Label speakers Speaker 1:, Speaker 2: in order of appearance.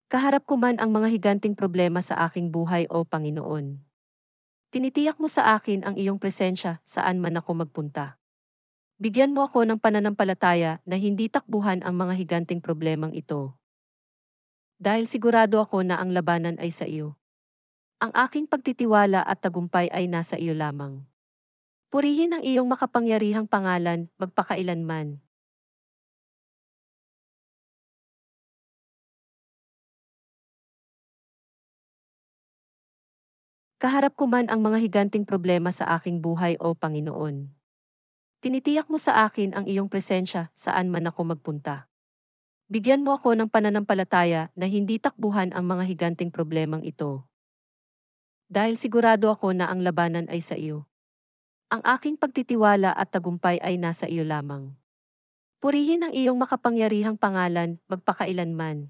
Speaker 1: Kaharap ko man ang mga higanting problema sa aking buhay o Panginoon. Tinitiyak mo sa akin ang iyong presensya saan man ako magpunta. Bigyan mo ako ng pananampalataya na hindi takbuhan ang mga higanting problemang ito. Dahil sigurado ako na ang labanan ay sa iyo. Ang aking pagtitiwala at tagumpay ay nasa iyo lamang. Purihin ang iyong makapangyarihang pangalan magpakailanman. Kaharap ko man ang mga higanting problema sa aking buhay o Panginoon. Tinitiyak mo sa akin ang iyong presensya saan man ako magpunta. Bigyan mo ako ng pananampalataya na hindi takbuhan ang mga higanting problemang ito. Dahil sigurado ako na ang labanan ay sa iyo. Ang aking pagtitiwala at tagumpay ay nasa iyo lamang. Purihin ang iyong makapangyarihang pangalan magpakailanman.